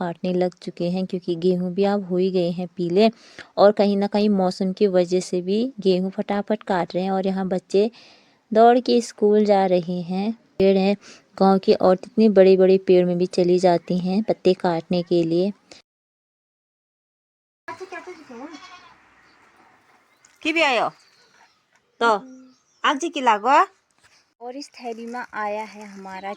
काटने लग चुके हैं क्योंकि गेहूं भी अब हो ही गए हैं पीले। और कहीं ना कहीं मौसम की वजह से भी गेहूं फटाफट काट रहे हैं। और यहाँ बच्चे दौड़ के स्कूल जा रहे हैं। पेड़ है गांव के और इतने बड़े बड़े पेड़ में भी चली जाती हैं पत्ते काटने के लिए। की भी आयो तो आज की लागो। और इस थैली में आया है हमारा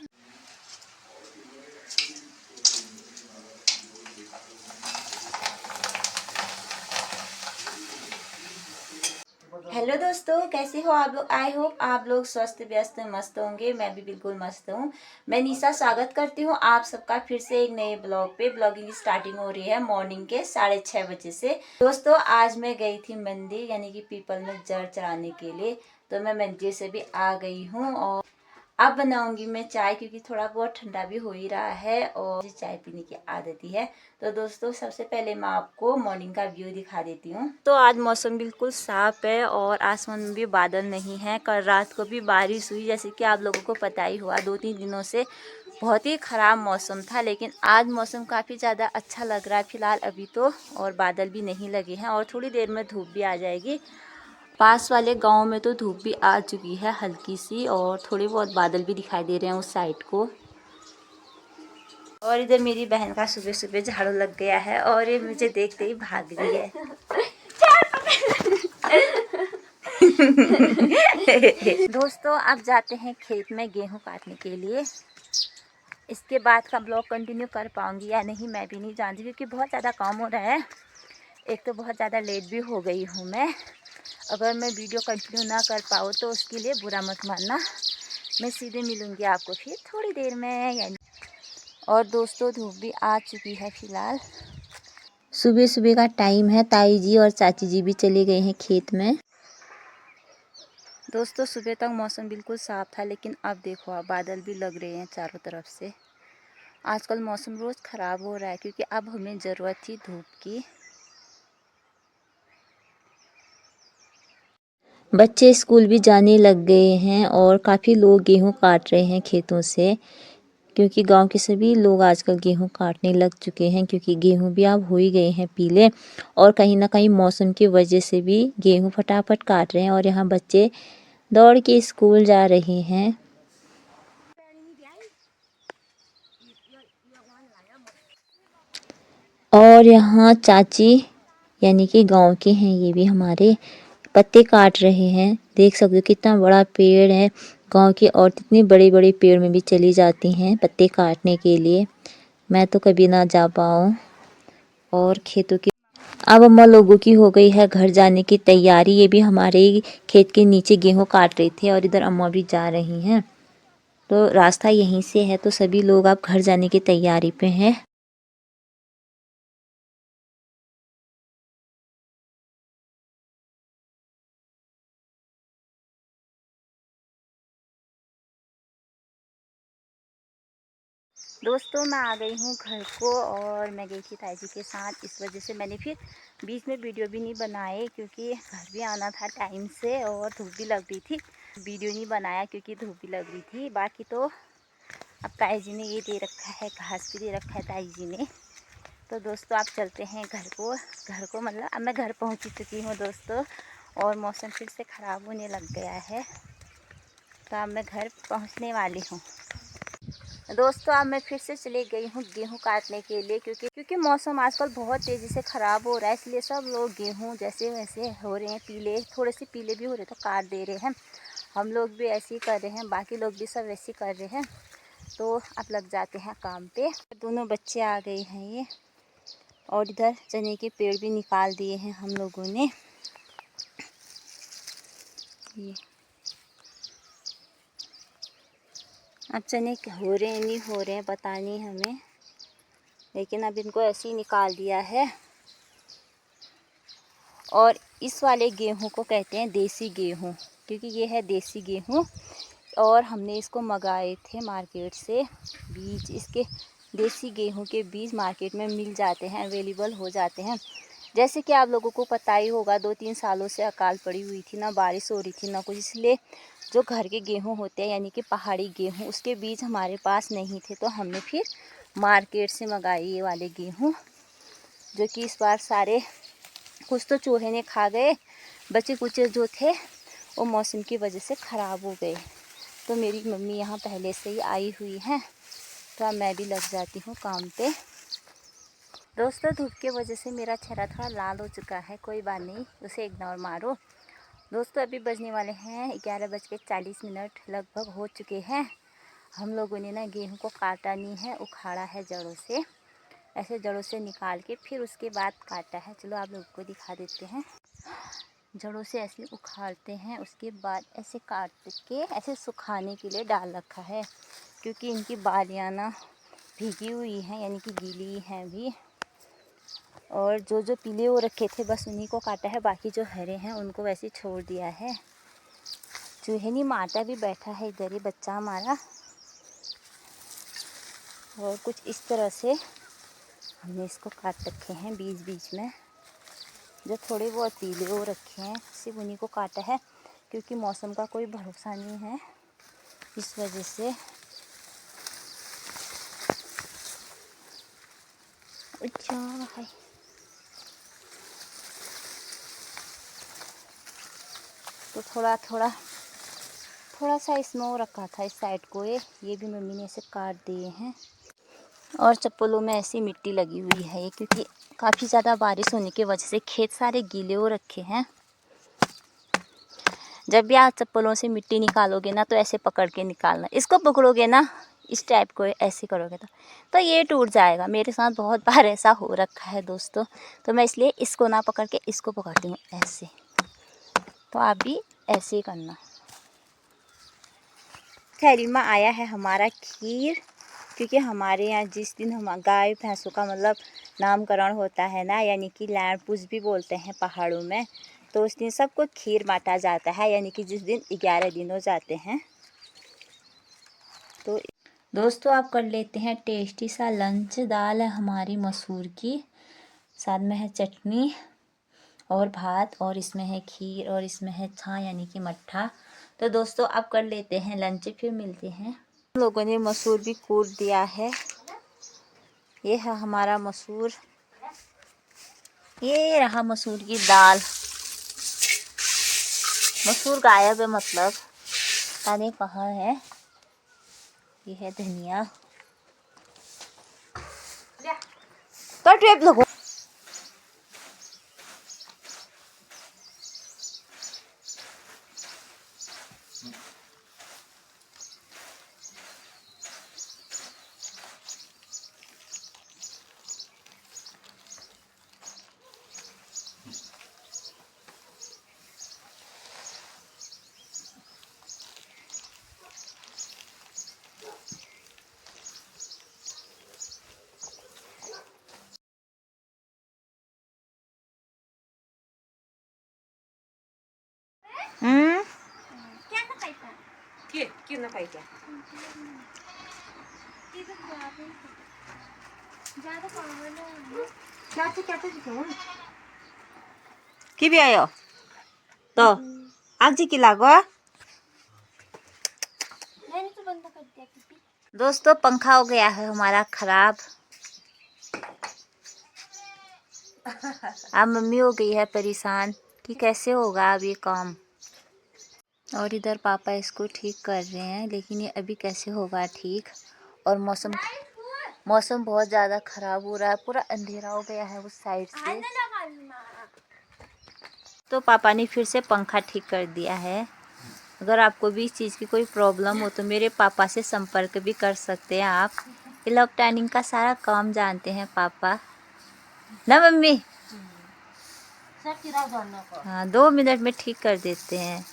हेलो दोस्तों, कैसे हो आप लोग। आई होप आप लोग स्वस्थ व्यस्त मस्त होंगे। मैं भी बिल्कुल मस्त हूँ। मैं निशा स्वागत करती हूँ आप सबका फिर से एक नए ब्लॉग पे। ब्लॉगिंग की स्टार्टिंग हो रही है मॉर्निंग के 6:30 बजे से। दोस्तों आज मैं गई थी मंदिर यानी कि पीपल में जल चढ़ाने के लिए। तो मैं मंदिर से भी आ गई हूँ और अब बनाऊंगी मैं चाय क्योंकि थोड़ा बहुत ठंडा भी हो ही रहा है और मुझे चाय पीने की आदत ही है। तो दोस्तों सबसे पहले मैं आपको मॉर्निंग का व्यू दिखा देती हूँ। तो आज मौसम बिल्कुल साफ है और आसमान में भी बादल नहीं है। कल रात को भी बारिश हुई जैसे कि आप लोगों को पता ही हुआ। 2-3 दिनों से बहुत ही ख़राब मौसम था, लेकिन आज मौसम काफ़ी ज़्यादा अच्छा लग रहा है फिलहाल अभी तो। और बादल भी नहीं लगे हैं और थोड़ी देर में धूप भी आ जाएगी। पास वाले गांव में तो धूप भी आ चुकी है हल्की सी और थोड़े बहुत बादल भी दिखाई दे रहे हैं उस साइड को। और इधर मेरी बहन का सुबह सुबह झाड़ू लग गया है और ये मुझे देखते ही भाग रही है। दोस्तों अब जाते हैं खेत में गेहूं काटने के लिए। इसके बाद का ब्लॉग कंटिन्यू कर पाऊंगी या नहीं मैं भी नहीं जानती क्योंकि बहुत ज़्यादा काम हो रहा है। एक तो बहुत ज़्यादा लेट भी हो गई हूँ मैं। अगर मैं वीडियो कंटिन्यू ना कर पाऊँ तो उसके लिए बुरा मत मानना। मैं सीधे मिलूँगी आपको फिर थोड़ी देर में यानी। और दोस्तों धूप भी आ चुकी है फिलहाल। सुबह सुबह का टाइम है। ताई जी और चाची जी भी चले गए हैं खेत में। दोस्तों सुबह तक मौसम बिल्कुल साफ था, लेकिन अब देखो अब बादल भी लग रहे हैं चारों तरफ से। आजकल मौसम रोज़ ख़राब हो रहा है क्योंकि अब हमें ज़रूरत थी धूप की। बच्चे स्कूल भी जाने लग गए हैं और काफ़ी लोग गेहूं काट रहे हैं खेतों से क्योंकि गांव के सभी लोग आजकल गेहूं काटने लग चुके हैं क्योंकि गेहूं भी अब हो ही गए हैं पीले। और कहीं ना कहीं मौसम की वजह से भी गेहूं फटाफट काट रहे हैं। और यहाँ बच्चे दौड़ के स्कूल जा रहे हैं। और यहाँ चाची यानी कि गांव के हैं ये भी हमारे पत्ते काट रहे हैं। देख सकते हो कितना बड़ा पेड़ है गांव के और इतने बड़े बड़े पेड़ में भी चली जाती हैं पत्ते काटने के लिए। मैं तो कभी ना जा पाऊँ। और खेतों की अब अम्मा लोगों की हो गई है घर जाने की तैयारी। ये भी हमारे ही खेत के नीचे गेहूं काट रहे थे और इधर अम्मा भी जा रही हैं। तो रास्ता यहीं से है तो सभी लोग अब घर जाने की तैयारी पे हैं। दोस्तों मैं आ गई हूँ घर को और मैं गई थी ताई जी के साथ। इस वजह से मैंने फिर बीच में वीडियो भी नहीं बनाए क्योंकि घर भी आना था टाइम से और धूप भी लग रही थी। वीडियो नहीं बनाया क्योंकि धूप भी लग रही थी। बाकी तो अब ताई जी ने ये दे रखा है, घास भी दे रखा है ताई जी ने। तो दोस्तों आप चलते हैं घर को मतलब अब मैं घर पहुँच चुकी हूँ दोस्तों। और मौसम फिर से ख़राब होने लग गया है तो अब मैं घर पहुँचने वाली हूँ। दोस्तों अब मैं फिर से चली गई हूँ गेहूं काटने के लिए क्योंकि मौसम आजकल बहुत तेज़ी से ख़राब हो रहा है। इसलिए सब लोग गेहूं जैसे वैसे हो रहे हैं पीले, थोड़े से पीले भी हो रहे तो काट दे रहे हैं। हम लोग भी ऐसे ही कर रहे हैं, बाकी लोग भी सब ऐसे ही कर रहे हैं। तो अब लग जाते हैं काम पे। दोनों बच्चे आ गए हैं ये और इधर चने के पेड़ भी निकाल दिए हैं हम लोगों ने। ये अब चने हो रहे हैं नहीं हो रहे हैं पता नहीं हमें, लेकिन अब इनको ऐसे ही निकाल दिया है। और इस वाले गेहूं को कहते हैं देसी गेहूं क्योंकि ये है देसी गेहूं। और हमने इसको मंगाए थे मार्केट से बीज। इसके देसी गेहूं के बीज मार्केट में मिल जाते हैं, अवेलेबल हो जाते हैं। जैसे कि आप लोगों को पता ही होगा 2-3 सालों से अकाल पड़ी हुई थी, ना बारिश हो रही थी ना कुछ। इसलिए जो घर के गेहूं होते हैं यानी कि पहाड़ी गेहूं उसके बीज हमारे पास नहीं थे तो हमने फिर मार्केट से मंगाई ये वाले गेहूँ, जो कि इस बार सारे कुछ तो चूहे ने खा गए, बचे कुचे जो थे वो मौसम की वजह से ख़राब हो गए। तो मेरी मम्मी यहाँ पहले से ही आई हुई हैं, तो अब मैं भी लग जाती हूँ काम पे। दोस्तों धूप की वजह से मेरा चेहरा थोड़ा लाल हो चुका है, कोई बात नहीं, उसे इग्नोर मारो। दोस्तों अभी बजने वाले हैं 11:40 लगभग हो चुके हैं। हम लोगों ने ना गेहूं को काटा नहीं है, उखाड़ा है जड़ों से, ऐसे जड़ों से निकाल के फिर उसके बाद काटा है। चलो आप लोगों को दिखा देते हैं। जड़ों से ऐसे उखाड़ते हैं, उसके बाद ऐसे काट के ऐसे सुखाने के लिए डाल रखा है, क्योंकि इनकी बालियाँ ना भीगी हुई हैं, यानी कि गीली हैं अभी। और जो जो पीले हो रखे थे बस उन्हीं को काटा है, बाकी जो हरे हैं उनको वैसे ही छोड़ दिया है। चूहेनी माटा भी बैठा है इधर ही, बच्चा हमारा। और कुछ इस तरह से हमने इसको काट रखे हैं बीच बीच में, जो थोड़े बहुत पीले हो रखे हैं सिर्फ उन्हीं को काटा है, क्योंकि मौसम का कोई भरोसा नहीं है, इस वजह से। अच्छा है, तो थोड़ा सा इसमें वो रखा था इस साइड को, ये भी मम्मी ने ऐसे काट दिए हैं। और चप्पलों में ऐसी मिट्टी लगी हुई है ये, क्योंकि काफ़ी ज़्यादा बारिश होने की वजह से खेत सारे गीले हो रखे हैं। जब भी आप चप्पलों से मिट्टी निकालोगे ना तो ऐसे पकड़ के निकालना, इसको पकड़ोगे ना इस टाइप को ऐसे करोगे तो ये टूट जाएगा। मेरे साथ बहुत बार ऐसा हो रखा है दोस्तों, तो मैं इसलिए इसको ना पकड़ के इसको पकड़ती हूँ ऐसे। तो आप भी ऐसे ही करना। थैली में आया है हमारा खीर, क्योंकि हमारे यहाँ जिस दिन हम गाय भैंसों का मतलब नामकरण होता है ना, यानी कि लैंड पूज भी बोलते हैं पहाड़ों में, तो उस दिन सबको खीर बांटा जाता है, यानी कि जिस दिन 11 दिन हो जाते हैं। तो दोस्तों आप कर लेते हैं टेस्टी सा लंच। दाल है हमारी मसूर की, साथ में है चटनी और भात, और इसमें है खीर, और इसमें है छाछ यानी कि मट्ठा। तो दोस्तों आप कर लेते हैं लंच, फिर मिलते हैं। हम लोगों ने मसूर भी कूट दिया है, ये है हमारा मसूर, ये रहा मसूर की दाल। मसूर गायब है, मतलब पता नहीं कहाँ है। ये है धनिया, तो टेप लगो। कि भी आयो तो आज जी की लागो। दोस्तों पंखा हो गया है हमारा खराब, अब मम्मी हो गई है परेशान कि कैसे होगा अब ये काम। और इधर पापा इसको ठीक कर रहे हैं, लेकिन ये अभी कैसे होगा ठीक। और मौसम बहुत ज़्यादा ख़राब हो रहा है, पूरा अंधेरा हो गया है उस साइड से। तो पापा ने फिर से पंखा ठीक कर दिया है। अगर आपको भी इस चीज़ की कोई प्रॉब्लम हो तो मेरे पापा से संपर्क भी कर सकते हैं आप। इलेक्ट्रॉनिक का सारा काम जानते हैं पापा, ना मम्मी? हाँ 2 मिनट में ठीक कर देते हैं।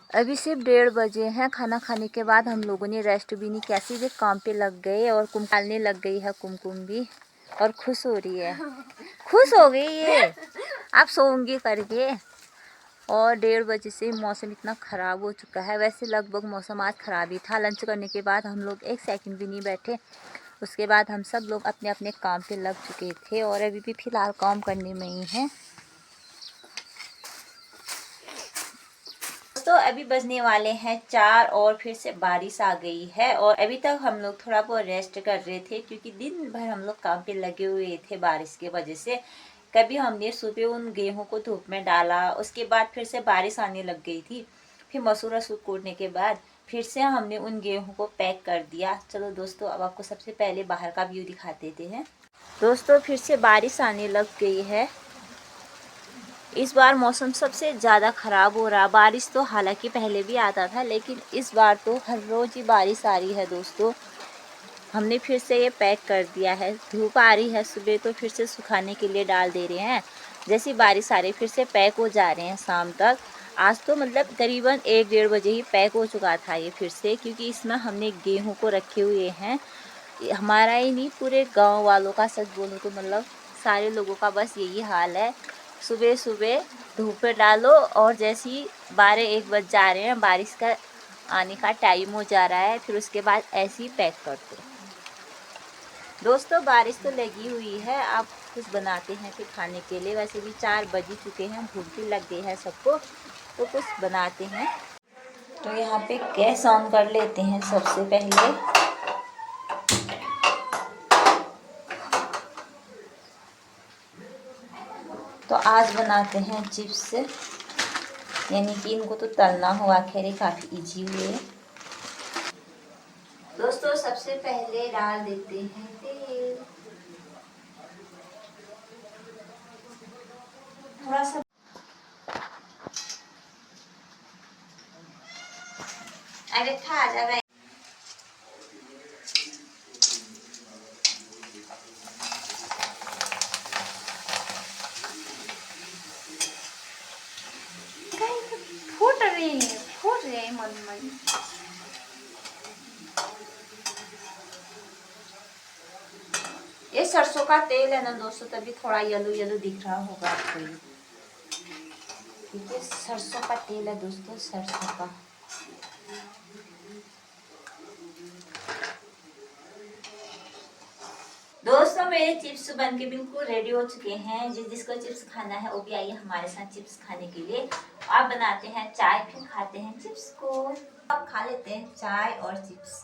अभी सिर्फ 1:30 बजे हैं। खाना खाने के बाद हम लोगों ने रेस्ट भी नहीं किया, सीधे काम पे लग गए। और कुमकुम डालने लग गई है कुमकुम भी, और खुश हो रही है, खुश हो गई ये आप सोऊंगी करके। और 1:30 बजे से मौसम इतना ख़राब हो चुका है। वैसे लगभग मौसम आज ख़राब ही था। लंच करने के बाद हम लोग 1 सेकंड भी नहीं बैठे, उसके बाद हम सब लोग अपने अपने काम पे लग चुके थे, और अभी भी फ़िलहाल काम करने में ही हैं। दोस्तों अभी बजने वाले हैं 4 और फिर से बारिश आ गई है। और अभी तक हम लोग थोड़ा बहुत रेस्ट कर रहे थे क्योंकि दिन भर हम लोग काम पे लगे हुए थे बारिश की वजह से। कभी हमने सुबह उन गेहूं को धूप में डाला, उसके बाद फिर से बारिश आने लग गई थी। फिर मसूर वसूर कूटने के बाद फिर से हमने उन गेहूं को पैक कर दिया। चलो दोस्तों अब आपको सबसे पहले बाहर का व्यू दिखा देते हैं। दोस्तों फिर से बारिश आने लग गई है। इस बार मौसम सबसे ज़्यादा ख़राब हो रहा। बारिश तो हालांकि पहले भी आता था, लेकिन इस बार तो हर रोज़ ही बारिश आ रही है। दोस्तों हमने फिर से ये पैक कर दिया है। धूप आ रही है सुबह तो फिर से सुखाने के लिए डाल दे रहे हैं। जैसी बारिश आ रही फिर से पैक हो जा रहे हैं शाम तक। आज तो मतलब करीबन 1-1:30 बजे ही पैक हो चुका था ये फिर से, क्योंकि इसमें हमने गेहूं को रखे हुए हैं। हमारा ही नहीं, पूरे गांव वालों का, सच बोलूं तो मतलब सारे लोगों का बस यही हाल है। सुबह सुबह धूप पे डालो और जैसे ही 12-1 बज जा रहे हैं, बारिश का आने का टाइम हो जा रहा है, फिर उसके बाद ऐसे ही पैक कर दो। दोस्तों बारिश तो लगी हुई है, आप कुछ बनाते हैं फिर खाने के लिए। वैसे भी 4 बज ही चुके हैं, भूख भी लग गई है सबको, तो कुछ बनाते हैं। तो यहाँ पे गैस ऑन कर लेते हैं सबसे पहले। तो आज बनाते हैं चिप्स, यानी कि इनको तो तलना हो, आखिर काफ़ी इजी हुए। दोस्तों सबसे पहले डाल देते हैं तेल, थोड़ा सा। अरे था आ जा रहा है। फूट रहे हैं मन मन। ये सरसों का तेल है ना दोस्तों, तभी थोड़ा येलो येलो दिख रहा होगा आपको ये। ठीक है, सरसों का तेल है दोस्तों, सरसों का। दोस्तों मेरे चिप्स बनके बिल्कुल रेडी हो चुके हैं। जिसको चिप्स खाना है वो भी आइए हमारे साथ चिप्स खाने के लिए। आप बनाते हैं चाय, फिर खाते हैं चिप्स को। अब खा लेते हैं चाय और चिप्स।